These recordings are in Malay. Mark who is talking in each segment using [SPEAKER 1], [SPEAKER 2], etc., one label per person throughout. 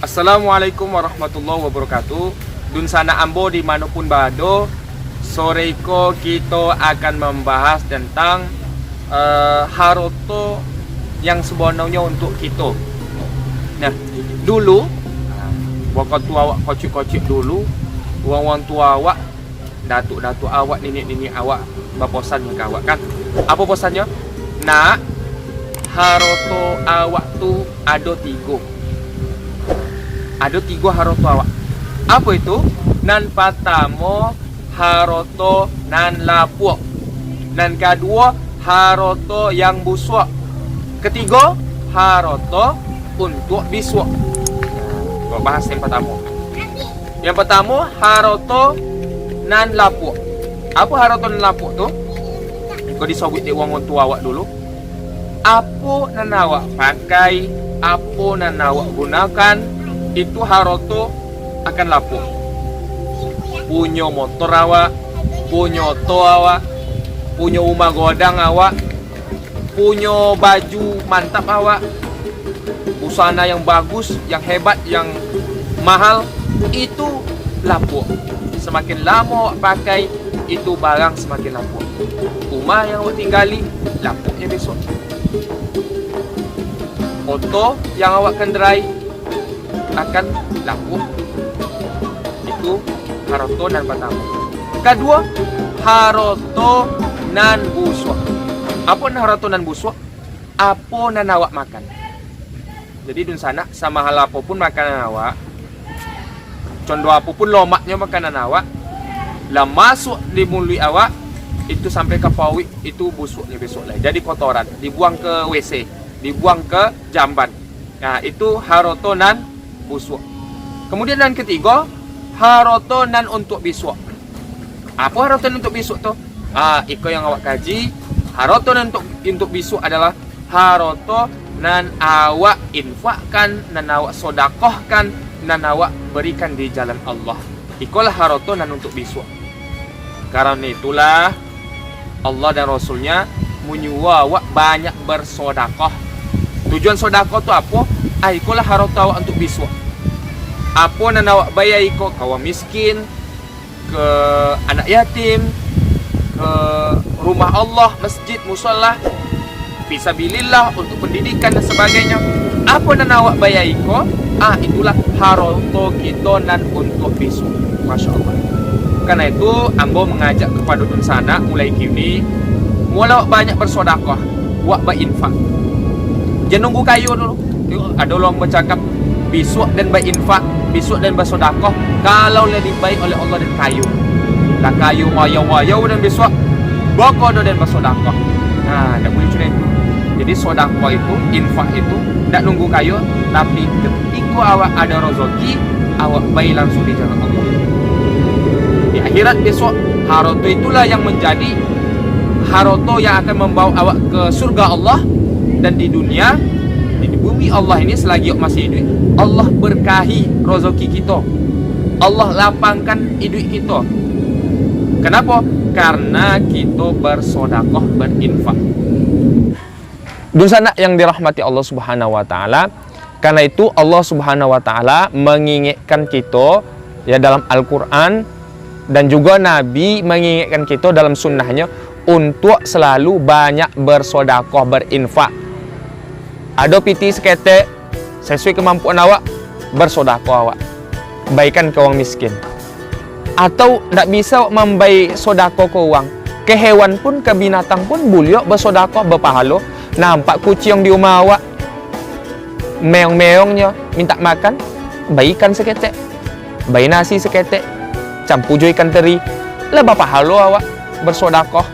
[SPEAKER 1] Assalamualaikum warahmatullahi wabarakatuh. Dun sana ambo dimanapun berada, sore ko kita akan membahas tentang harta yang sebenarnya untuk kita. Nah, dulu waktu tua awak kocik-kocik dulu, orang tua awak, datuk-datuk awak, nenek-nenek awak berpesan ke awak kan. Apa pesannya? Nak, harta awak tu ada tiga. Ada tiga harta awak. Apa itu? Nan pertama harta nan lapuk. Nan kedua harta yang busuk. Ketiga harta untuk bisuk. Gua bahas yang pertama. Yang pertama harta nan lapuk. Apa harta nan lapuk tu? Kau disebut dia orang tua awak dulu. Apa nan awak pakai, apa nan awak gunakan, itu harta akan lapuk. Punya motor awak, punya oto awak, punya rumah godang awak, punya baju mantap awak, busana yang bagus, yang hebat, yang mahal, itu lapuk. Semakin lama awak pakai, itu barang semakin lapuk. Rumah yang awak tinggali, lapuknya besok. Oto yang awak kendarai akan lapuk. Itu harta nan pertama. Kedua, harta nan busuk. Apa nan harta nan busuk? Apa nan awak makan. Jadi dun sana sama hal apapun makanan awak, contoh apapun lomaknya makanan awak, lah masuk di mulut awak, itu sampai ke pawik, itu busuknya besok lah. Jadi kotoran, dibuang ke WC, dibuang ke jamban. Nah, itu harta nan busuk. Kemudian yang ketiga, harta nan untuk bisuk. Apa harta nan untuk bisuk tu? Iko yang awak kaji, harta nan untuk bisuk adalah harta nan awak infakkan, nan awak sodakohkan, nan awak berikan di jalan Allah. Ikolah harta nan untuk bisuk. Karena itulah Allah dan Rasulnya menyuruh awak banyak bersodakoh. Tujuan sodakoh tu apa? Ikolah harta awak untuk bisuk. Apa nan awak bayar iko kawan miskin, ke anak yatim, ke rumah Allah, masjid, musalla, fisabilillah, untuk pendidikan dan sebagainya. Apa nan awak bayar iko? Itulah harta kita nan untuk besok. Masya Allah. Karena itu ambo mengajak kepada dun sana mulai kini, mula awak banyak bersedekah, awak berinfak. Jangan nunggu kayu dulu. Ada orang bercakap besok dan berinfak, besok dan bersedekah, kalau lebih baik oleh Allah dan kayu. Lah kayu wayau-wayau dan besok boko dan bersedekah. Nah, tak boleh macam itu. Jadi sedekah itu, infak itu tak nunggu kayu, tapi ketika awak ada rezeki, awak baik langsung di jalan Allah. Di akhirat besok, harta itulah yang menjadi harta yang akan membawa awak ke surga Allah. Dan di dunia, di bumi Allah ini selagi awak masih hidup, Allah berkahi rezeki kita, Allah lapangkan hidup kita. Kenapa? Karena kita bersedekah, berinfak. Dosa yang dirahmati Allah Subhanahu wa taala. Karena itu Allah Subhanahu wa taala mengingatkan kita ya dalam Al-Qur'an, dan juga Nabi mengingatkan kita dalam sunnahnya untuk selalu banyak bersedekah, berinfak. Ada piti seketek sesuai kemampuan awak, bersedekah awak, baikan ke orang miskin. Atau tak bisa awak membaik sedekah ke orang, ke hewan pun, ke binatang pun boleh bersedekah, berpahala. Nampak kucing di rumah awak, meong-meongnya minta makan, baikan seketek, bayi nasi seketek, campur jo ikan teri, lah berpahala awak bersedekah.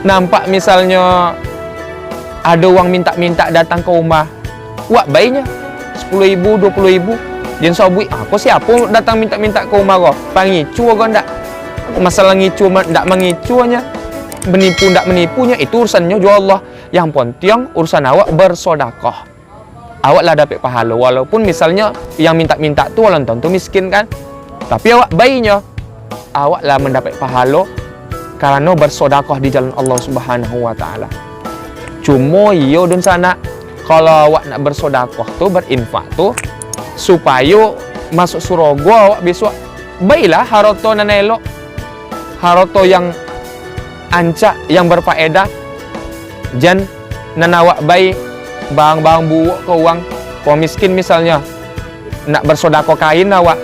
[SPEAKER 1] Nampak misalnya ada orang minta-minta datang ke rumah, wak bayinya 10.000, 20.000, jangan sabui, kau siapa datang minta-minta ke rumah kau? Pangicu kau ndak? Masalah ngicu ndak mengicunya, menipu ndak menipunya, itu urusannya jual Allah. Yang penting urusan awak bersedekah. Awak lah dapat pahala, walaupun misalnya yang minta-minta tu walau tentu miskin kan, tapi awak bayinya, awak lah mendapat pahala karena bersedekah di jalan Allah Subhanahu wa taala. Cuma iyo dan sana kalau awak nak bersedekah tu, berinfak tu,
[SPEAKER 2] supaya masuk surga awak besok. Baiklah harta nan elok, harta yang ancak, yang berfaedah. Jan nan awak baik barang-barang buruk ke orang. Kau miskin misalnya nak bersedekah kain awak,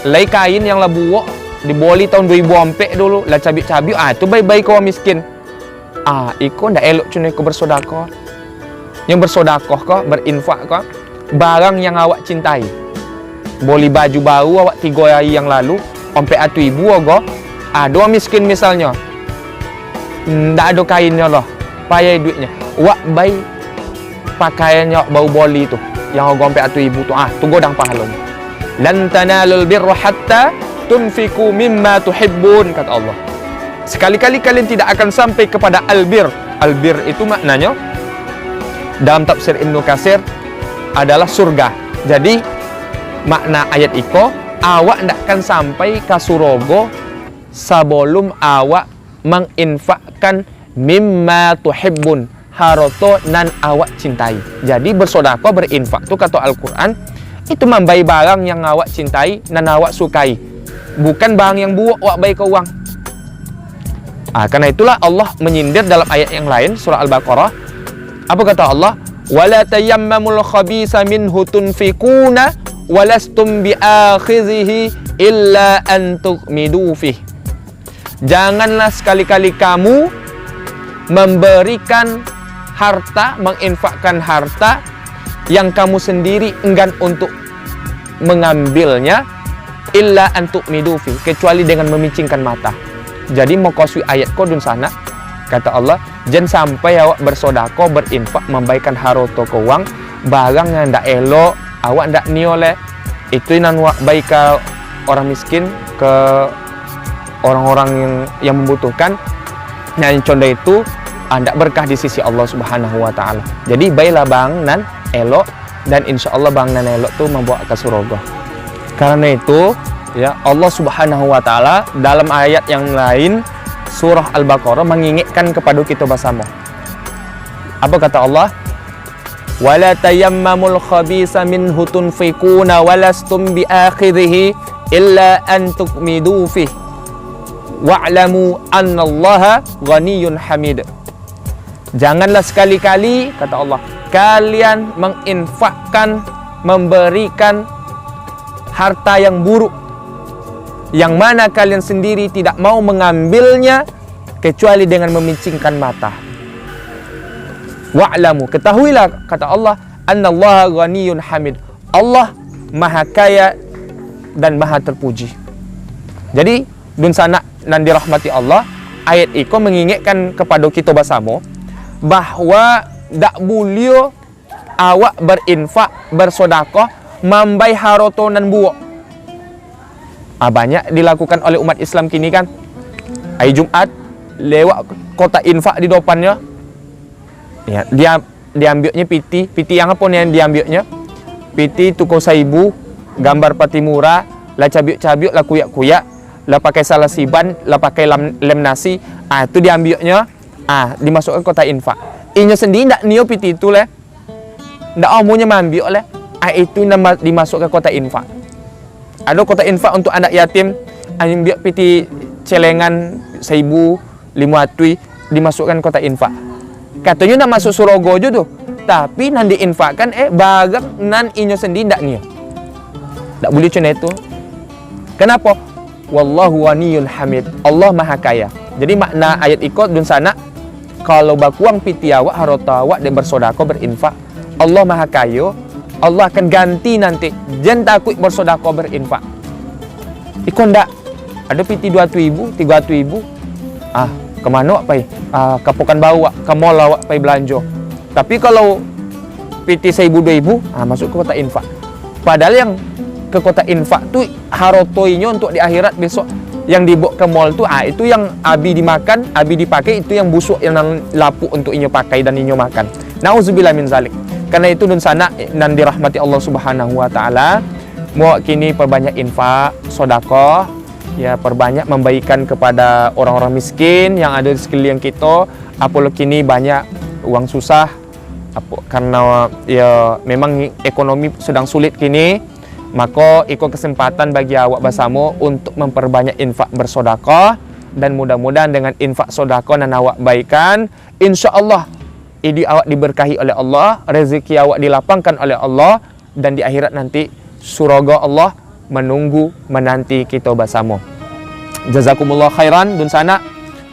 [SPEAKER 2] lai kain yang lah buruk diboli tahun 2004 dulu lah cabik-cabik, itu baik-baik kau miskin. Iko ndak elok cuma kau bersedekah. Yang bersedekah kau, berinfak kau barang yang awak cintai. Beli baju baru awak 3 hari yang lalu sampai 1.000 go. Ada miskin misalnya ndak ada kainnya lah, payah duitnya. Wak baik pakaiannya bau boli tu yang sampai 1.000 tu, tu godang pahalanya. Lan tanalul birra hatta tunfiku mimma tuhibbun, kata Allah. Sekali-kali kalian tidak akan sampai kepada albir. Albir itu maknanya dalam tafsir Ibnu Katsir adalah surga. Jadi makna ayat iko, awak ndak akan sampai ke surga sebelum awak menginfakkan mimma tuhibbun, harta nan awak cintai. Jadi bersedekah, berinfak tu kata Al-Quran itu membayi barang yang awak cintai dan awak sukai, bukan barang yang buruk awak bayi ke uang. Karena itulah Allah menyindir dalam ayat yang lain surah Al-Baqarah. Apa kata Allah? Wala tayammamul khabisa minhu tunfikuna walastum bi'akhizihi illa an tuqmidu fih. Janganlah sekali-kali kamu memberikan harta, menginfakkan harta yang kamu sendiri enggan untuk mengambilnya, illa an tuqmidu fih, kecuali dengan memicingkan mata. Jadi mau koswi ayat kodun sana, kata Allah, jangan sampai awak bersedekah, berinfak, membaikan harta ke uang barang yang ndak elok, awak ndak niole. Itu nan awak baik ke orang miskin, ke orang-orang yang membutuhkan. Nah, contoh itu ndak berkah di sisi Allah Subhanahu wa taala. Jadi baiklah bang nan elok, dan insya Allah bang nan elok tu membawa ke surga. Karena itu ya Allah Subhanahu wa taala dalam ayat yang lain surah Al-Baqarah mengingatkan kepada kita bersama. Apa kata Allah? Wala tayammamul khabisa minhu tunfikuna walastum bi'akhidhihi illa an tuqmidu fih wa'lamu annallaha ghaniyyun hamid. Janganlah sekali-kali, kata Allah, kalian menginfakkan, memberikan harta yang buruk, yang mana kalian sendiri tidak mau mengambilnya kecuali dengan memicingkan mata. Wa'lamu, ketahuilah, kata Allah, annallaha ghaniyyun hamid. Allah maha kaya dan maha terpuji. Jadi dun sana nan dirahmati Allah, ayat itu mengingatkan kepada kita bersama bahwa dak boleh awak berinfak, bersedekah, mambai harta nan buak. Banyak dilakukan oleh umat Islam kini kan. Hari Jumat lewat kota infak di depannya. Ya, dia diambilnya piti yang apa yang diambilnya? Piti tuku 1.000, gambar pati murah, lah cabik-cabik, lah kuyak-kuyak, lah pakai salasiban, lah pakai lem nasi. Itu diambilnya, dimasukkan kota infak. Inya sendiri ndak nio piti itu leh. Ndak omongnya mambil leh. Itu nama dimasukkan kota infak. Ada kota infak untuk anak yatim, ambil piti celengan 1.000, 500 dimasukkan kota infak. Katanya nak masuk surga je tu, tapi nan diinfakkan barang nan inyo sendiri ndak niat. Tak boleh macam itu. Kenapa? Wallahu ghaniyyun hamid. Allah maha kaya. Jadi makna ayat ikut dun sana, kalau bakuang piti awak, harta awak dan bersedekah, berinfak, Allah maha kaya, Allah akan ganti nanti. Jangan takut bersedekah, berinfak. Ikut ndak ada piti 200.000, 300.000. Kemana awak pergi? Ke Pekanbaru, ke mall awak pergi belanja. Tapi kalau PT 1.000-2.000, masuk ke kota infak. Padahal yang ke kota infak tu hartoinya untuk di akhirat besok. Yang dibawa ke mall tu, itu yang abi dimakan, abi dipakai, itu yang busuk yang lapuk untuk inyo pakai dan inyo makan. Nauzubillah min zalik. Karena itu dun sana nan dirahmati Allah Subhanahu wa taala, mau kini perbanyak infak, sedekah, ya perbanyak membaikan kepada orang-orang miskin yang ada di sekeliling kita. Apalagi kini banyak uang susah karena ya memang ekonomi sedang sulit kini. Maka ikut kesempatan bagi awak bersama untuk memperbanyak infak bersedekah, dan mudah-mudahan dengan infak sedekah dan awak baikan, insya-Allah ini awak diberkahi oleh Allah, rezeki awak dilapangkan oleh Allah, dan di akhirat nanti surga Allah menunggu menanti kita bersama. Jazakumullah khairan dun sana,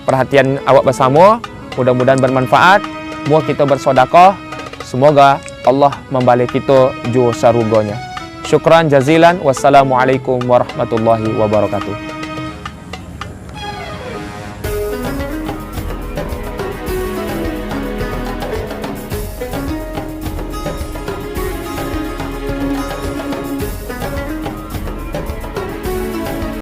[SPEAKER 2] perhatian awak bersama, mudah-mudahan bermanfaat. Mau kita bersedekah, semoga Allah membalik kita jua saruganya. Syukran jazilan. Wassalamualaikum warahmatullahi wabarakatuh.